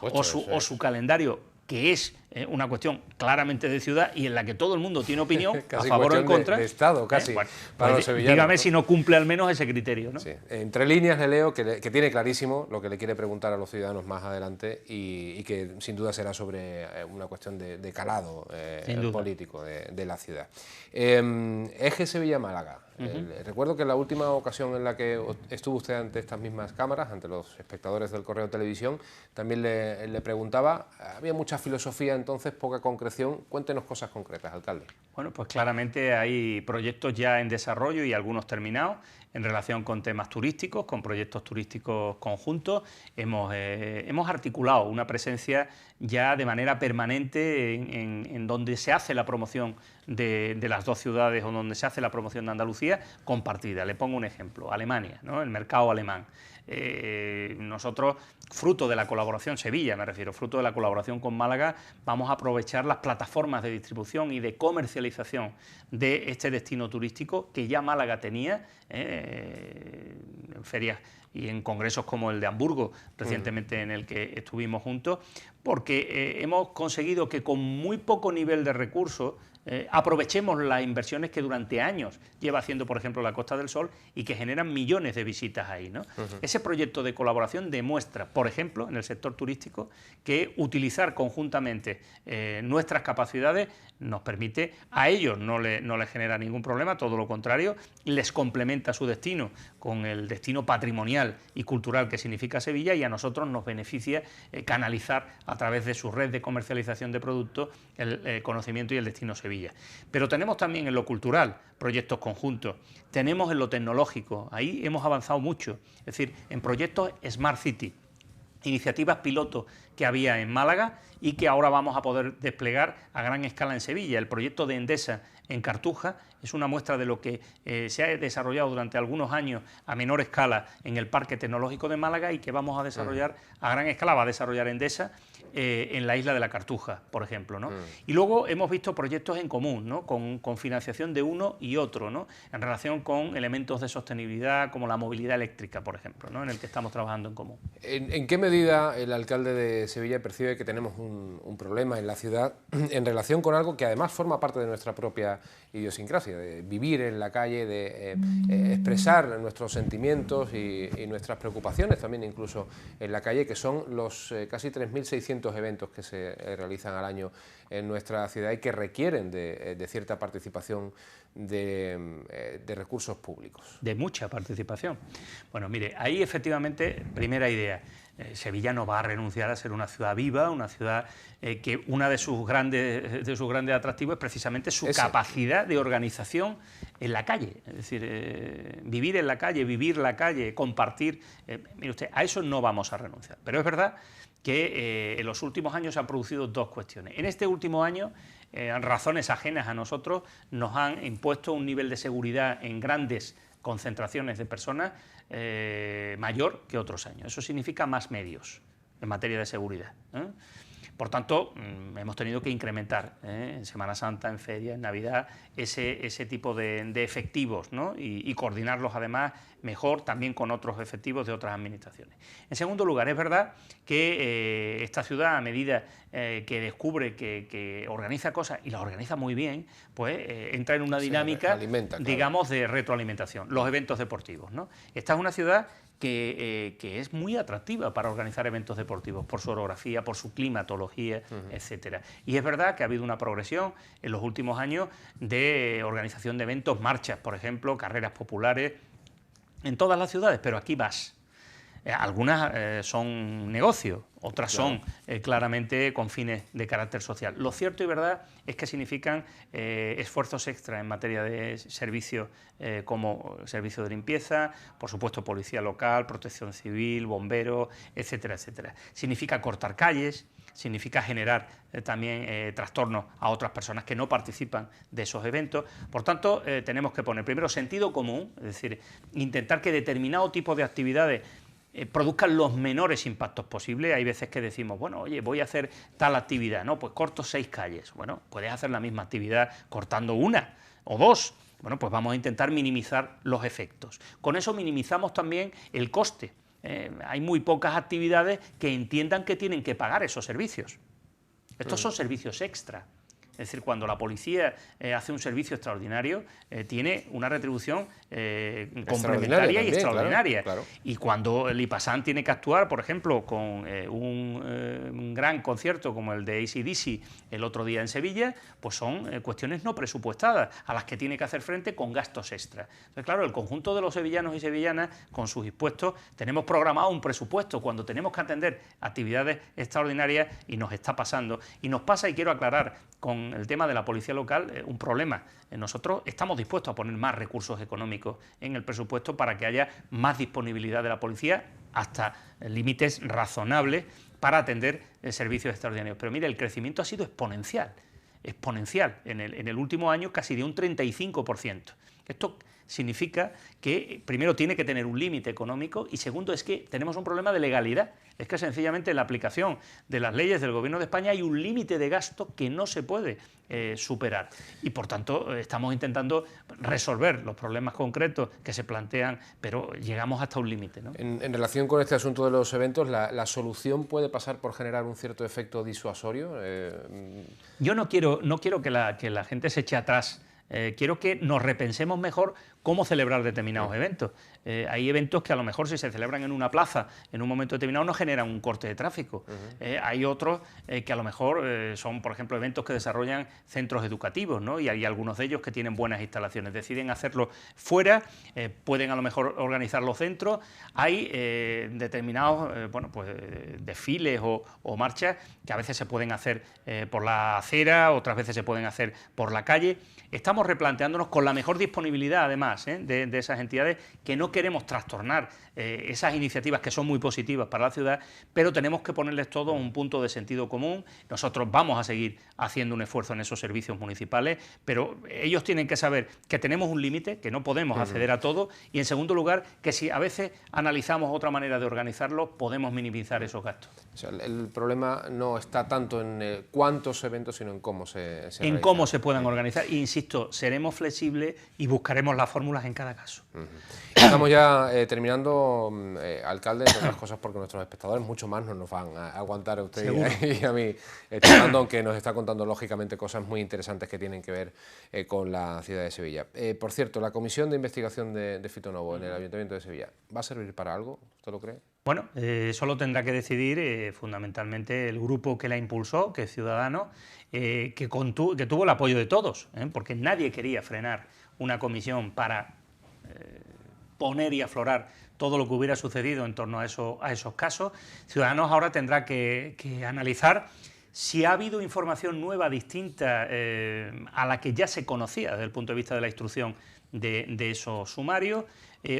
o su calendario, que es una cuestión claramente de ciudad y en la que todo el mundo tiene opinión, a favor o en contra. De Estado, casi, bueno, para los sevillanos. Dígame si no cumple al menos ese criterio, ¿no? Sí. Entre líneas le leo que tiene clarísimo lo que le quiere preguntar a los ciudadanos más adelante y que sin duda será sobre una cuestión de calado político de la ciudad. Eje Sevilla-Málaga. Recuerdo que la última ocasión en la que estuvo usted ante estas mismas cámaras, ante los espectadores del Correo Televisión, también le preguntaba, había mucha filosofía entonces, poca concreción. Cuéntenos cosas concretas, alcalde. Bueno, pues claramente hay proyectos ya en desarrollo y algunos terminados en relación con temas turísticos, con proyectos turísticos conjuntos. Hemos articulado una presencia ya de manera permanente en donde se hace la promoción de las dos ciudades o donde se hace la promoción de Andalucía compartida. Le pongo un ejemplo, Alemania, ¿no? El mercado alemán. Nosotros, fruto de la colaboración, Sevilla me refiero, fruto de la colaboración con Málaga, vamos a aprovechar las plataformas de distribución y de comercialización de este destino turístico que ya Málaga tenía en ferias y en congresos como el de Hamburgo, recientemente en el que estuvimos juntos, porque hemos conseguido que con muy poco nivel de recursos aprovechemos las inversiones que durante años lleva haciendo, por ejemplo, la Costa del Sol y que generan millones de visitas ahí, ¿no? Ese proyecto de colaboración demuestra, por ejemplo, en el sector turístico, que utilizar conjuntamente nuestras capacidades nos permite, a ellos no les genera ningún problema, todo lo contrario, les complementa su destino con el destino patrimonial y cultural que significa Sevilla, y a nosotros nos beneficia canalizar a través de su red de comercialización de productos el conocimiento y el destino Sevilla. Pero tenemos también en lo cultural proyectos conjuntos, tenemos en lo tecnológico, ahí hemos avanzado mucho, es decir, en proyectos Smart City, iniciativas piloto que había en Málaga y que ahora vamos a poder desplegar a gran escala en Sevilla. El proyecto de Endesa en Cartuja es una muestra de lo que se ha desarrollado durante algunos años a menor escala en el Parque Tecnológico de Málaga y que vamos a desarrollar a gran escala, va a desarrollar Endesa en la isla de la Cartuja, por ejemplo, ¿no? Y luego hemos visto proyectos en común, ¿no? con financiación de uno y otro, ¿no? En relación con elementos de sostenibilidad como la movilidad eléctrica, por ejemplo, ¿no? En el que estamos trabajando en común. ¿En qué medida el alcalde de Sevilla percibe que tenemos un problema en la ciudad en relación con algo que además forma parte de nuestra propia idiosincrasia, de vivir en la calle, de expresar nuestros sentimientos y nuestras preocupaciones también incluso en la calle, que son los casi 3.600 eventos que se realizan al año en nuestra ciudad y que requieren de cierta participación de recursos públicos? De mucha participación. Bueno, mire, ahí efectivamente, primera idea, Sevilla no va a renunciar a ser una ciudad viva, una ciudad que una de sus grandes atractivos es precisamente su capacidad de organización en la calle. Es decir, vivir en la calle, vivir la calle, compartir. Mire usted, a eso no vamos a renunciar. Pero es verdad que en los últimos años se han producido dos cuestiones. En este último año, razones ajenas a nosotros nos han impuesto un nivel de seguridad en grandes concentraciones de personas mayor que otros años. Eso significa más medios en materia de seguridad. Por tanto, hemos tenido que incrementar en Semana Santa, en feria, en Navidad, ese tipo de efectivos, ¿no? y coordinarlos además mejor también con otros efectivos de otras administraciones. En segundo lugar, es verdad que esta ciudad, a medida que descubre que organiza cosas y las organiza muy bien, pues entra en una dinámica, digamos, de retroalimentación. Los eventos deportivos, ¿no? Esta es una ciudad que es muy atractiva para organizar eventos deportivos, por su orografía, por su climatología, etcétera. Y es verdad que ha habido una progresión en los últimos años de organización de eventos, marchas, por ejemplo, carreras populares, en todas las ciudades, pero aquí más. Algunas son negocios, otras son claramente con fines de carácter social. Lo cierto y verdad es que significan esfuerzos extra en materia de servicios como servicio de limpieza, por supuesto policía local, protección civil, bomberos, etcétera, etcétera. Significa cortar calles, significa generar también trastornos a otras personas que no participan de esos eventos. Por tanto, tenemos que poner primero sentido común, es decir, intentar que determinado tipo de actividades produzcan los menores impactos posibles. Hay veces que decimos, bueno, oye, voy a hacer tal actividad, no, pues corto 6 calles. Bueno, puedes hacer la misma actividad cortando 1 o 2. Bueno, pues vamos a intentar minimizar los efectos. Con eso minimizamos también el coste. Hay muy pocas actividades que entiendan que tienen que pagar esos servicios. Estos son servicios extra. Es decir, cuando la policía hace un servicio extraordinario, tiene una retribución complementaria y extraordinaria. Claro. Y cuando el IPASAN tiene que actuar, por ejemplo, con un gran concierto como el de AC/DC el otro día en Sevilla, pues son cuestiones no presupuestadas, a las que tiene que hacer frente con gastos extra. Entonces, claro, el conjunto de los sevillanos y sevillanas, con sus impuestos, tenemos programado un presupuesto cuando tenemos que atender actividades extraordinarias y nos está pasando. Y nos pasa, y quiero aclarar, con el tema de la policía local, un problema. Nosotros estamos dispuestos a poner más recursos económicos en el presupuesto para que haya más disponibilidad de la policía hasta límites razonables para atender servicios extraordinarios. Pero mire, el crecimiento ha sido exponencial, en el último año casi de un 35%. Esto significa que, primero, tiene que tener un límite económico y, segundo, es que tenemos un problema de legalidad. Es que sencillamente en la aplicación de las leyes del Gobierno de España hay un límite de gasto que no se puede superar. Y, por tanto, estamos intentando resolver los problemas concretos que se plantean, pero llegamos hasta un límite, ¿no? En relación con este asunto de los eventos, ¿la solución puede pasar por generar un cierto efecto disuasorio? Yo no quiero que la gente se eche atrás. Quiero que nos repensemos mejor cómo celebrar determinados eventos. Hay eventos que a lo mejor, si se celebran en una plaza en un momento determinado, no generan un corte de tráfico. Hay otros que a lo mejor son, por ejemplo, eventos que desarrollan centros educativos, ¿no? Y hay algunos de ellos que tienen buenas instalaciones. Deciden hacerlo fuera, pueden a lo mejor organizar los centros. Hay determinados desfiles o marchas que a veces se pueden hacer por la acera, otras veces se pueden hacer por la calle. Estamos replanteándonos con la mejor disponibilidad, además, de esas entidades, que no queremos trastornar esas iniciativas que son muy positivas para la ciudad, pero tenemos que ponerles todo un punto de sentido común. Nosotros vamos a seguir haciendo un esfuerzo en esos servicios municipales, pero ellos tienen que saber que tenemos un límite, que no podemos acceder a todo, y en segundo lugar, que si a veces analizamos otra manera de organizarlo, podemos minimizar esos gastos. O sea, el problema no está tanto en cuántos eventos, sino en cómo se realizan. Cómo se puedan organizar. E insisto, seremos flexibles y buscaremos las fórmulas en cada caso. Estamos ya terminando, alcalde, entre otras cosas porque nuestros espectadores mucho más no nos van a aguantar a usted y a mí, aunque nos está contando lógicamente cosas muy interesantes que tienen que ver con la ciudad de Sevilla. Por cierto, la comisión de investigación de Fitonovo en el Ayuntamiento de Sevilla, ¿va a servir para algo? ¿Usted lo cree? Bueno, eso lo tendrá que decidir fundamentalmente el grupo que la impulsó, que es Ciudadanos, que tuvo el apoyo de todos, porque nadie quería frenar una comisión para poner y aflorar todo lo que hubiera sucedido en torno a esos casos. Ciudadanos ahora tendrá que analizar si ha habido información nueva, distinta a la que ya se conocía desde el punto de vista de la instrucción de esos sumarios,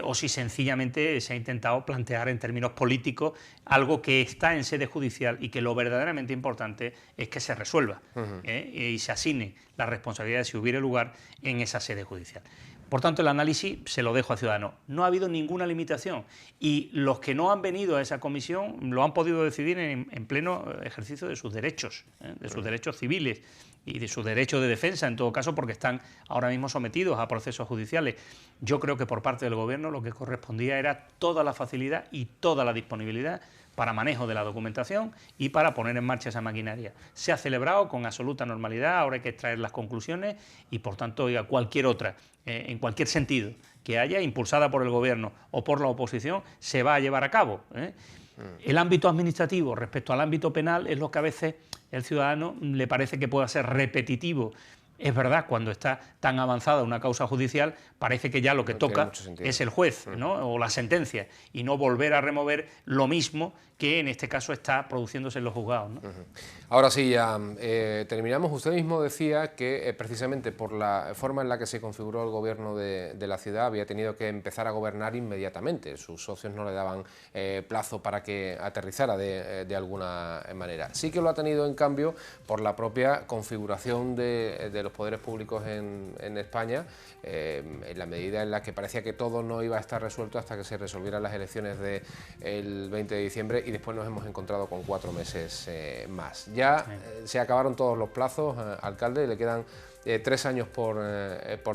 o si sencillamente se ha intentado plantear en términos políticos algo que está en sede judicial y que lo verdaderamente importante es que se resuelva y se asigne la responsabilidad, si hubiera lugar, en esa sede judicial. Por tanto, el análisis se lo dejo a Ciudadanos. No ha habido ninguna limitación y los que no han venido a esa comisión lo han podido decidir en pleno ejercicio de sus derechos civiles y de su derecho de defensa, en todo caso, porque están ahora mismo sometidos a procesos judiciales. Yo creo que por parte del Gobierno lo que correspondía era toda la facilidad y toda la disponibilidad para manejo de la documentación y para poner en marcha esa maquinaria. Se ha celebrado con absoluta normalidad, ahora hay que extraer las conclusiones y, por tanto, cualquier otra, en cualquier sentido que haya, impulsada por el Gobierno o por la oposición, se va a llevar a cabo. El ámbito administrativo respecto al ámbito penal es lo que a veces el ciudadano le parece que pueda ser repetitivo. Es verdad, cuando está tan avanzada una causa judicial, parece que ya lo que toca es el juez, ¿no? O la sentencia, y no volver a remover lo mismo que en este caso está produciéndose en los juzgados, ¿no? Ahora sí, ya terminamos. Usted mismo decía que precisamente por la forma en la que se configuró el gobierno de la ciudad había tenido que empezar a gobernar inmediatamente. Sus socios no le daban plazo para que aterrizara de alguna manera. Sí que lo ha tenido, en cambio, por la propia configuración de los poderes públicos en España, en la medida en la que parecía que todo no iba a estar resuelto hasta que se resolvieran las elecciones del 20 de diciembre y después nos hemos encontrado con 4 meses más. Ya se acabaron todos los plazos, alcalde, le quedan 3 años por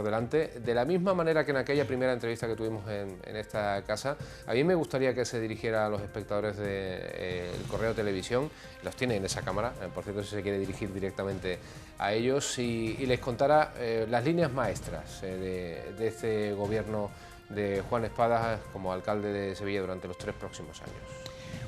delante. De la misma manera que en aquella primera entrevista que tuvimos en esta casa, a mí me gustaría que se dirigiera a los espectadores del Correo Televisión, los tiene en esa cámara, por cierto, si se quiere dirigir directamente a ellos, y les contara las líneas maestras de este gobierno de Juan Espadas como alcalde de Sevilla durante los 3 próximos años.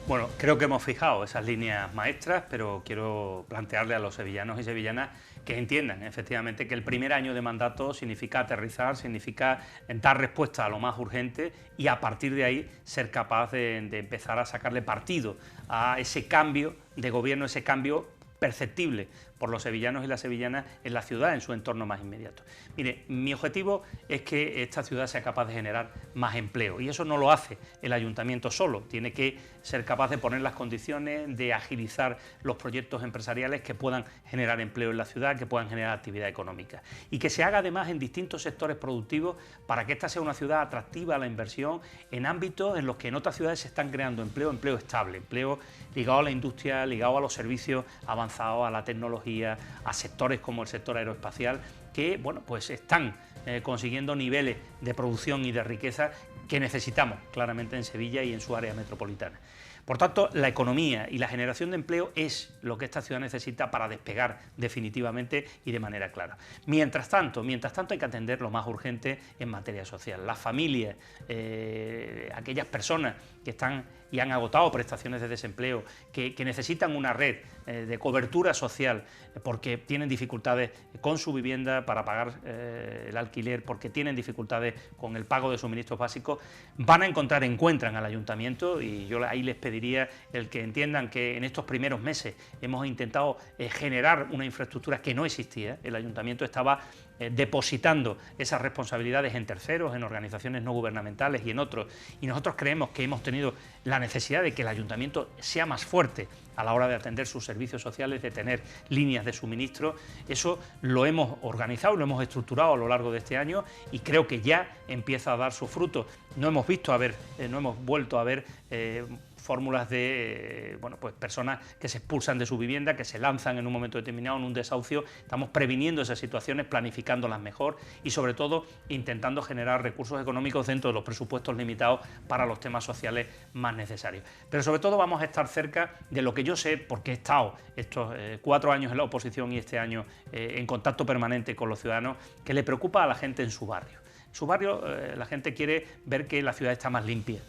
Bueno, creo que hemos fijado esas líneas maestras, pero quiero plantearle a los sevillanos y sevillanas que entiendan efectivamente que el primer año de mandato significa aterrizar, significa dar respuesta a lo más urgente y a partir de ahí ser capaz de empezar a sacarle partido a ese cambio de gobierno, ese cambio perceptible por los sevillanos y las sevillanas en la ciudad, en su entorno más inmediato. Mire, mi objetivo es que esta ciudad sea capaz de generar más empleo y eso no lo hace el ayuntamiento solo, tiene que ser capaz de poner las condiciones, de agilizar los proyectos empresariales que puedan generar empleo en la ciudad, que puedan generar actividad económica y que se haga además en distintos sectores productivos para que esta sea una ciudad atractiva a la inversión en ámbitos en los que en otras ciudades se están creando empleo estable, empleo ligado a la industria, ligado a los servicios avanzados, a la tecnología, a sectores como el sector aeroespacial que, bueno, pues están consiguiendo niveles de producción y de riqueza que necesitamos claramente en Sevilla y en su área metropolitana. Por tanto, la economía y la generación de empleo es lo que esta ciudad necesita para despegar definitivamente y de manera clara. Mientras tanto hay que atender lo más urgente en materia social. Las familias, aquellas personas que están y han agotado prestaciones de desempleo, que necesitan una red de cobertura social porque tienen dificultades con su vivienda para pagar el alquiler, porque tienen dificultades con el pago de suministros básicos, encuentran al ayuntamiento y yo ahí les pediría el que entiendan que en estos primeros meses hemos intentado generar una infraestructura que no existía. El ayuntamiento estaba depositando esas responsabilidades en terceros, en organizaciones no gubernamentales y en otros, y nosotros creemos que hemos tenido la necesidad de que el ayuntamiento sea más fuerte a la hora de atender sus servicios sociales, de tener líneas de suministro. Eso lo hemos organizado, lo hemos estructurado a lo largo de este año y creo que ya empieza a dar sus frutos. No hemos vuelto a ver fórmulas de pues personas que se expulsan de su vivienda, que se lanzan en un momento determinado en un desahucio. Estamos previniendo esas situaciones, planificándolas mejor y sobre todo intentando generar recursos económicos dentro de los presupuestos limitados para los temas sociales más necesarios. Pero sobre todo vamos a estar cerca de lo que yo sé, porque he estado estos 4 años en la oposición y este año en contacto permanente con los ciudadanos, que le preocupa a la gente en su barrio. En su barrio la gente quiere ver que la ciudad está más limpia,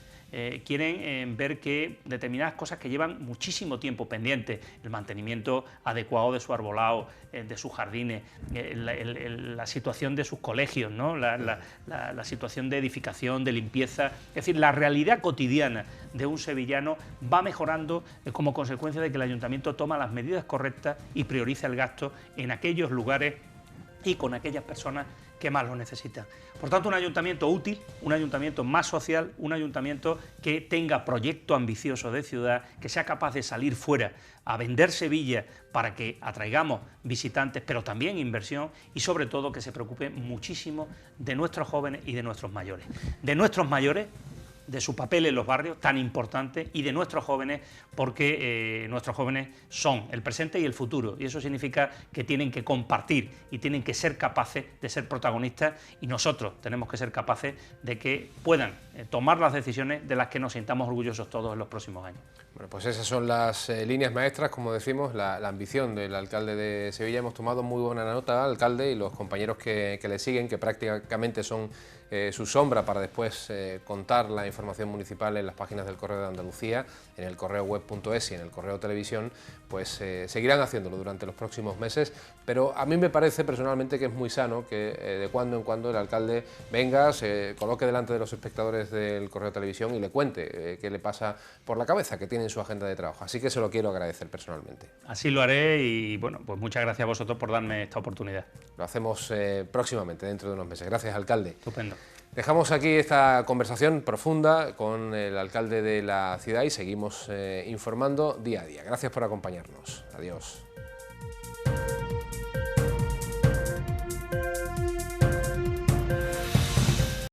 quieren ver que determinadas cosas que llevan muchísimo tiempo pendientes, el mantenimiento adecuado de su arbolado, de sus jardines, la situación de sus colegios, ¿no? la situación de edificación, de limpieza, es decir, la realidad cotidiana de un sevillano va mejorando como consecuencia de que el ayuntamiento toma las medidas correctas y prioriza el gasto en aquellos lugares y con aquellas personas que más lo necesitan. Por tanto, un ayuntamiento útil, un ayuntamiento más social, un ayuntamiento que tenga proyecto ambicioso de ciudad, que sea capaz de salir fuera a vender Sevilla para que atraigamos visitantes, pero también inversión, y sobre todo que se preocupe muchísimo de nuestros jóvenes y de nuestros mayores. De nuestros mayores, de su papel en los barrios, tan importante, y de nuestros jóvenes, porque nuestros jóvenes son el presente y el futuro, y eso significa que tienen que compartir y tienen que ser capaces de ser protagonistas, y nosotros tenemos que ser capaces de que puedan tomar las decisiones de las que nos sintamos orgullosos todos en los próximos años. Bueno, pues esas son las líneas maestras, como decimos, la ambición del alcalde de Sevilla. Hemos tomado muy buena nota, alcalde, y los compañeros que le siguen, que prácticamente son su sombra para después contar la información municipal en las páginas del Correo de Andalucía, en el correo web.es y en el correo televisión, pues seguirán haciéndolo durante los próximos meses, pero a mí me parece personalmente que es muy sano que de cuando en cuando el alcalde venga, se coloque delante de los espectadores del Correo Televisión y le cuente qué le pasa por la cabeza, que tiene en su agenda de trabajo, así que se lo quiero agradecer personalmente. Así lo haré y bueno, pues muchas gracias a vosotros por darme esta oportunidad. Lo hacemos próximamente, dentro de unos meses. Gracias, alcalde. Estupendo. Dejamos aquí esta conversación profunda con el alcalde de la ciudad y seguimos informando día a día. Gracias por acompañarnos. Adiós.